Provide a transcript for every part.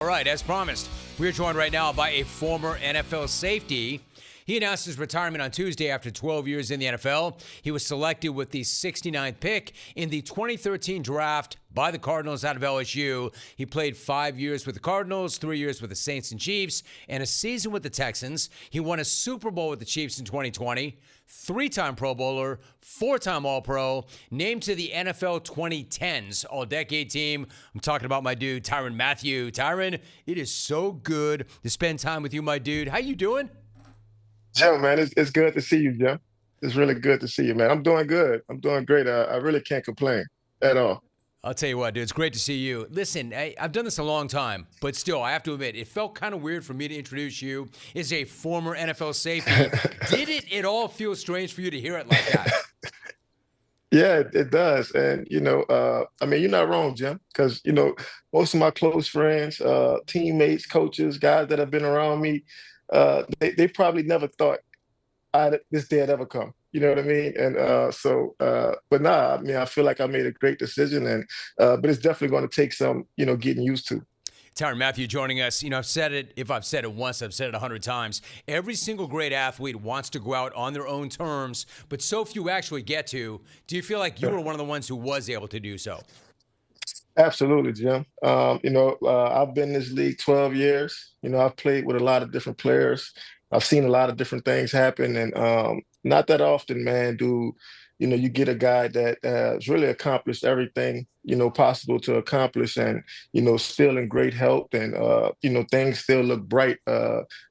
All right, as promised, we're joined right now by a former NFL safety. He announced his retirement on Tuesday after 12 years in the NFL. He was selected with the 69th pick in the 2013 draft by the Cardinals out of LSU. He played 5 years with the Cardinals, 3 years with the Saints and Chiefs, and a season with the Texans. He won a Super Bowl with the Chiefs in 2020. Three-time Pro Bowler, four-time All-Pro, named to the NFL 2010s All-Decade Team. I'm talking about my dude, Tyrann Mathieu. Tyrann, it is so good to spend time with you, my dude. How you doing? Jim, man, it's good to see you, Jim. It's really good to see you, man. I'm doing good. I'm doing great. I really can't complain at all. I'll tell you what, dude, it's great to see you. Listen, I've done this a long time, but still, I have to admit, it felt kind of weird for me to introduce you as a former NFL safety. Did it at all feel strange for you to hear it like that? Yeah, it does. And, I mean, you're not wrong, Jim, because, most of my close friends, teammates, coaches, guys that have been around me, they probably never thought this day had ever come. You know what I mean? And but nah, I mean, I feel like I made a great decision, and but it's definitely going to take some, getting used to. Tyrann Mathieu joining us. I've said it. If I've said it once, I've said it 100 times. Every single great athlete wants to go out on their own terms, but so few actually get to. Do you feel like you were one of the ones who was able to do so? Absolutely, Jim. I've been in this league 12 years. I've played with a lot of different players. I've seen a lot of different things happen, and not that often, man, do you get a guy that has really accomplished everything possible to accomplish, and still in great health, and things still look bright.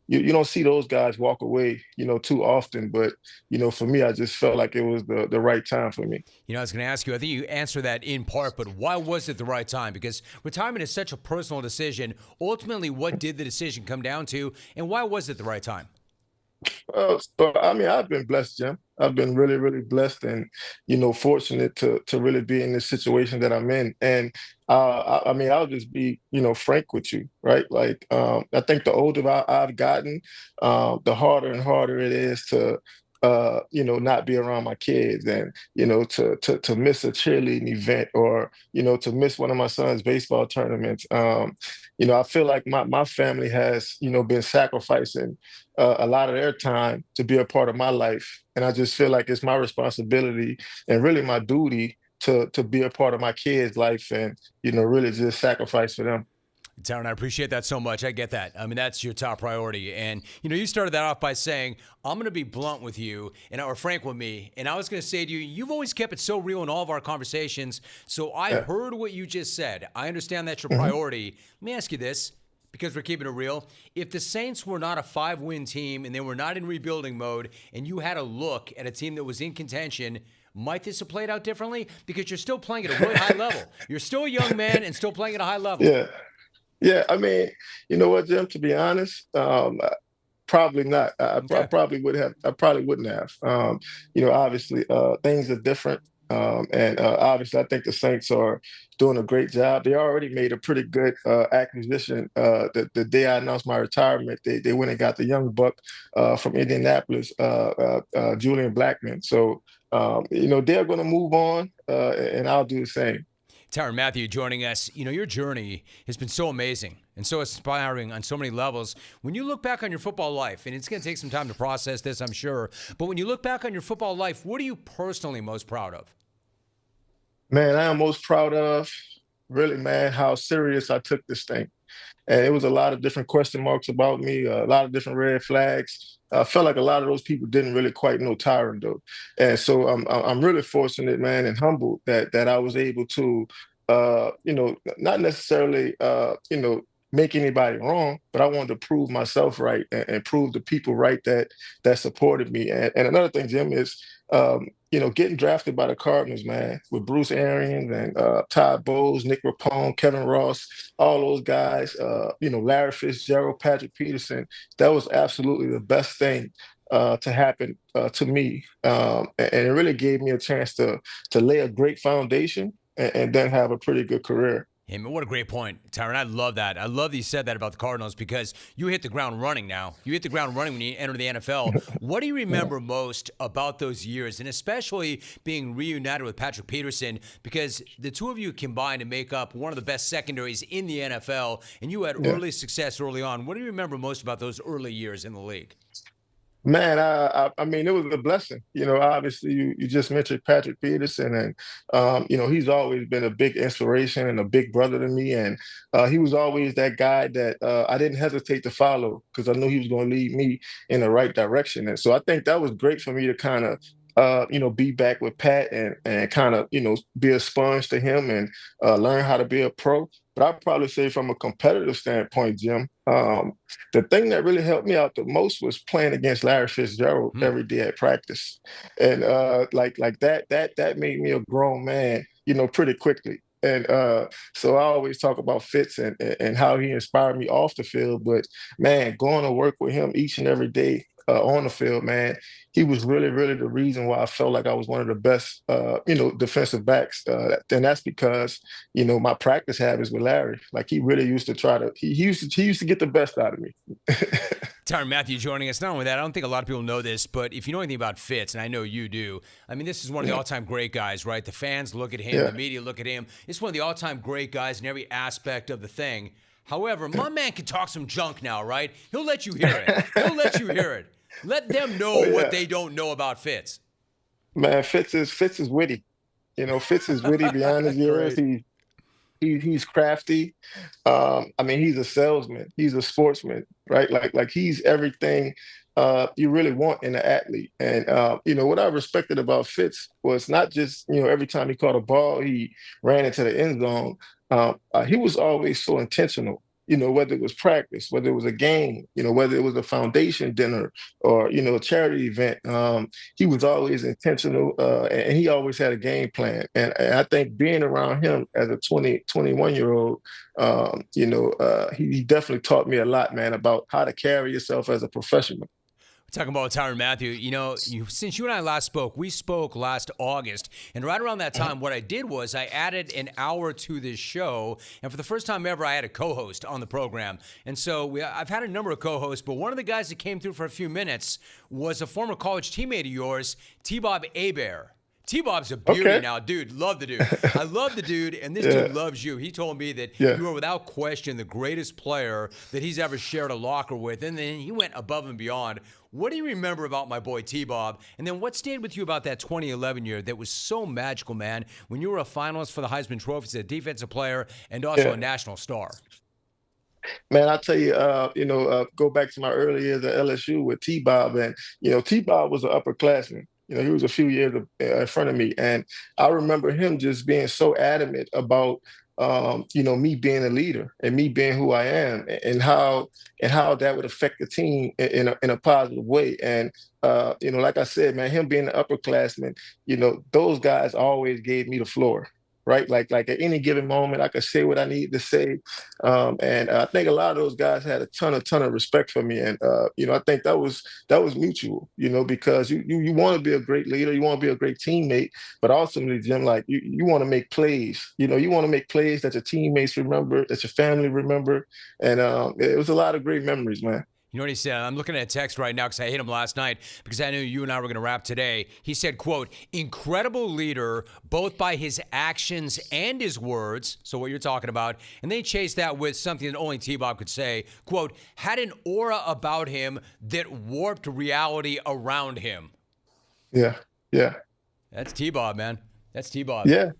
You don't see those guys walk away, too often. But for me, I just felt like it was the right time for me. I was going to ask you, I think you answered that in part, but why was it the right time? Because retirement is such a personal decision. Ultimately, what did the decision come down to, and why was it the right time? So I mean, I've been blessed, Jim. I've been really, really blessed, and fortunate to really be in this situation that I'm in. And I mean, I'll just be frank with you, right? Like, I think the older I've gotten, the harder and harder it is to not be around my kids, and to miss a cheerleading event, or to miss one of my son's baseball tournaments. I feel like my family has been sacrificing a lot of their time to be a part of my life, and I just feel like it's my responsibility and really my duty to be a part of my kids' life, and really just sacrifice for them. Tyrann, I appreciate that so much. I get that. I mean, that's your top priority. And, you started that off by saying, I'm going to be blunt with you or frank with me. And I was going to say to you, you've always kept it so real in all of our conversations. So I Yeah. heard what you just said. I understand that's your Mhm. priority. Let me ask you this, because we're keeping it real. If the Saints were not a 5-win team and they were not in rebuilding mode, and you had a look at a team that was in contention, might this have played out differently? Because you're still playing at a really high level. You're still a young man and still playing at a high level. Yeah. Yeah, I mean, you know what, Jim? To be honest, probably not. I Okay. probably would have. I probably wouldn't have. Obviously, things are different, and obviously, I think the Saints are doing a great job. They already made a pretty good acquisition. The day I announced my retirement, they went and got the young buck from Indianapolis, Julian Blackman. So, they're going to move on, and I'll do the same. Tyrann Mathieu joining us. Your journey has been so amazing and so inspiring on so many levels. When you look back on your football life, and it's going to take some time to process this, I'm sure, but when you look back on your football life, what are you personally most proud of? Man, I am most proud of, really, man, how serious I took this thing. And it was a lot of different question marks about me, a lot of different red flags. I felt like a lot of those people didn't really quite know Tyron, though. And so I'm really fortunate, man, and humbled that I was able to, not necessarily, make anybody wrong, but I wanted to prove myself right, and prove the people right that supported me. And another thing, Jim, is getting drafted by the Cardinals, man, with Bruce Arians and Todd Bowles, Nick Rapone, Kevin Ross, all those guys, Larry Fitzgerald, Patrick Peterson. That was absolutely the best thing to happen to me, and it really gave me a chance to lay a great foundation, and then have a pretty good career. Hey, man, what a great point, Tyrann. I love that. I love that you said that about the Cardinals because you hit the ground running now. You hit the ground running when you enter the NFL. What do you remember most about those years, and especially being reunited with Patrick Peterson, because the two of you combined to make up one of the best secondaries in the NFL, and you had early success early on. What do you remember most about those early years in the league? Man, I mean, it was a blessing. Obviously, you just mentioned Patrick Peterson, and he's always been a big inspiration and a big brother to me. And he was always that guy that I didn't hesitate to follow because I knew he was going to lead me in the right direction. And so I think that was great for me to kind of be back with Pat and kind of, be a sponge to him and learn how to be a pro. But I'd probably say from a competitive standpoint, Jim, the thing that really helped me out the most was playing against Larry Fitzgerald every day at practice. And like that made me a grown man, pretty quickly. And so I always talk about Fitz and how he inspired me off the field. But man, going to work with him each and every day on the field, man, he was really, really the reason why I felt like I was one of the best, defensive backs. And that's because, my practice habits with Larry. Like he really used to he used to get the best out of me. Tyrann Mathieu joining us. Not only that, I don't think a lot of people know this, but if you know anything about Fitz, and I know you do, I mean, this is one of the all-time great guys, right? The fans look at him, the media look at him. It's one of the all-time great guys in every aspect of the thing. However, my man can talk some junk now, right? He'll let you hear it. He'll let you hear it. Let them know what they don't know about Fitz. Man, Fitz is witty. Fitz is witty beyond his years. He's crafty. I mean, he's a salesman. He's a sportsman, right? Like he's everything you really want in an athlete. And what I respected about Fitz was not just every time he caught a ball, he ran into the end zone. He was always so intentional. Whether it was practice, whether it was a game, whether it was a foundation dinner or, a charity event, he was always intentional and he always had a game plan. And I think being around him as a 21-year-old, he definitely taught me a lot, man, about how to carry yourself as a professional. Talking about Tyrann Mathieu, since you and I last spoke, we spoke last August, and right around that time, what I did was I added an hour to this show, and for the first time ever, I had a co-host on the program. And so I've had a number of co-hosts, but one of the guys that came through for a few minutes was a former college teammate of yours, TBob Hebert. TBob's a beauty now, dude. Love the dude. I love the dude, and this dude loves you. He told me that you are without question the greatest player that he's ever shared a locker with, and then he went above and beyond. What do you remember about my boy T-Bob? And then what stayed with you about that 2011 year that was so magical, man, when you were a finalist for the Heisman Trophy as a defensive player and also a national star? Man, I tell you, go back to my early years at LSU with T-Bob, and T-Bob was an upperclassman. He was a few years in front of me, and I remember him just being so adamant about, me being a leader and me being who I am, and how that would affect the team in a positive way. And like I said, man, him being an upperclassman, those guys always gave me the floor. Right, like at any given moment, I could say what I need to say, and I think a lot of those guys had a ton of respect for me, and I think that was mutual, because you want to be a great leader, you want to be a great teammate, but ultimately, Jim, like you want to make plays, you want to make plays that your teammates remember, that your family remember, and it was a lot of great memories, man. You know what he said? I'm looking at a text right now because I hit him last night because I knew you and I were going to wrap today. He said, quote, incredible leader, both by his actions and his words. So what you're talking about. And they chased that with something that only T-Bob could say. Quote, had an aura about him that warped reality around him. Yeah. That's T-Bob, man. That's T-Bob. Yeah.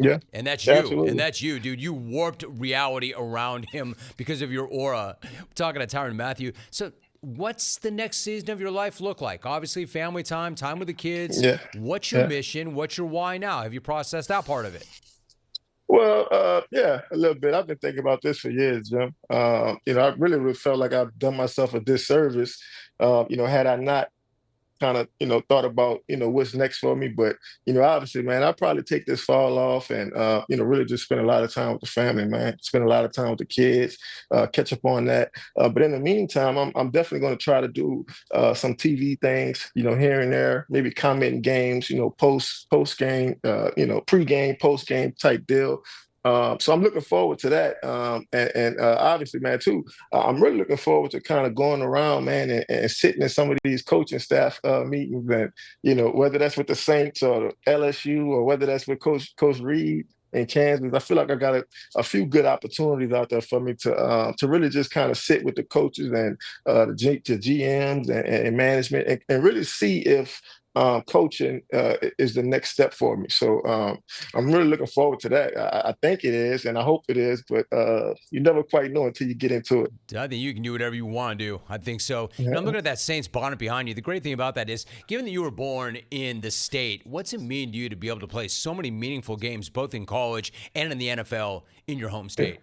Yeah. And that's you. Absolutely. And that's you, dude. You warped reality around him because of your aura. We're talking to Tyrann Mathieu. So what's the next season of your life look like? Obviously, family time with the kids. Yeah. What's your mission? What's your why now? Have you processed that part of it? Well, yeah, a little bit. I've been thinking about this for years, Jim. I really felt like I've done myself a disservice, had I not kind of, thought about, what's next for me. But, obviously, man, I'll probably take this fall off and, really just spend a lot of time with the family, man. Spend a lot of time with the kids, catch up on that. But in the meantime, I'm definitely going to try to do some TV things, here and there, maybe comment games, post game, pre-game, post-game type deal. So I'm looking forward to that. And obviously, man, too, I'm really looking forward to kind of going around, man, and sitting in some of these coaching staff meetings, and whether that's with the Saints or LSU, or whether that's with Coach Reed in Kansas. I feel like I got a few good opportunities out there for me to really just kind of sit with the coaches and the GMs and management, and really see if coaching is the next step for me. So I'm really looking forward to that. I think it is, and I hope it is, but you never quite know until you get into it. I think you can do whatever you want to do. I think so. Yeah. I'm looking at that Saints bonnet behind you. The great thing about that is, given that you were born in the state, what's it mean to you to be able to play so many meaningful games, both in college and in the NFL, in your home state?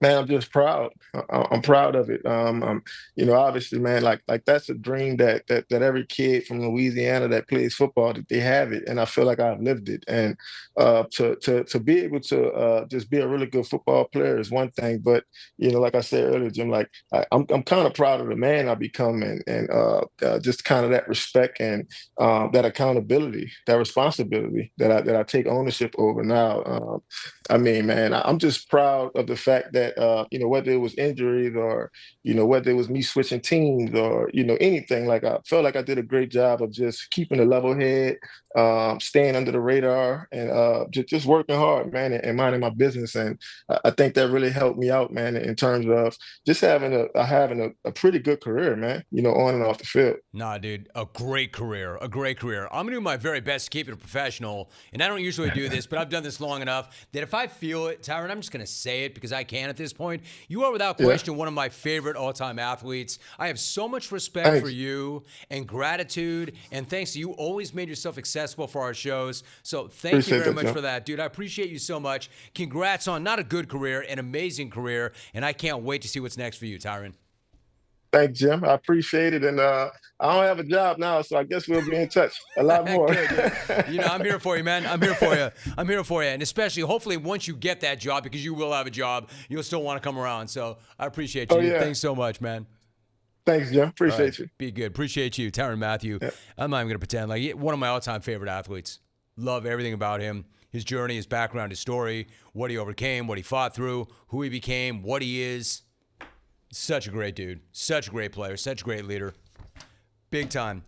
Man, I'm just proud. I'm proud of it. Obviously, man, like that's a dream that every kid from Louisiana that plays football, that they have it, and I feel like I've lived it. And to be able to just be a really good football player is one thing, but like I said earlier, Jim, like I'm kind of proud of the man I become, and just kind of that respect and that accountability, that responsibility that I take ownership over now. I mean, man, I'm just proud of the fact that whether it was injuries or whether it was me switching teams or anything, like I felt like I did a great job of just keeping a level head, staying under the radar, and just working hard, man, and minding my business. And I think that really helped me out, man, in terms of just having a pretty good career, man, on and off the field. Nah, dude, a great career, a great career. I'm going to do my very best to keep it professional, and I don't usually do this, but I've done this long enough that if I feel it, Tyrann, I'm just going to say it because I can at this point. You are without question one of my favorite all-time athletes. I have so much respect for you and gratitude, and thanks to you, always made yourself accessible for our shows. So thank you very much for that, dude. I appreciate you so much. Congrats on not a good career, an amazing career, and I can't wait to see what's next for you, Tyrann. Thanks, Jim. I appreciate it. And I don't have a job now, so I guess we'll be in touch a lot more. Good. I'm here for you, man. I'm here for you. I'm here for you. And especially, hopefully, once you get that job, because you will have a job, you'll still want to come around. So I appreciate you. Yeah. Thanks so much, man. Thanks, Jim. Appreciate you. Be good. Appreciate you. Tyrann Mathieu. Yeah. I'm not even going to pretend. Like, one of my all-time favorite athletes. Love everything about him. His journey, his background, his story, what he overcame, what he fought through, who he became, what he is. Such a great dude. Such a great player. Such a great leader. Big time.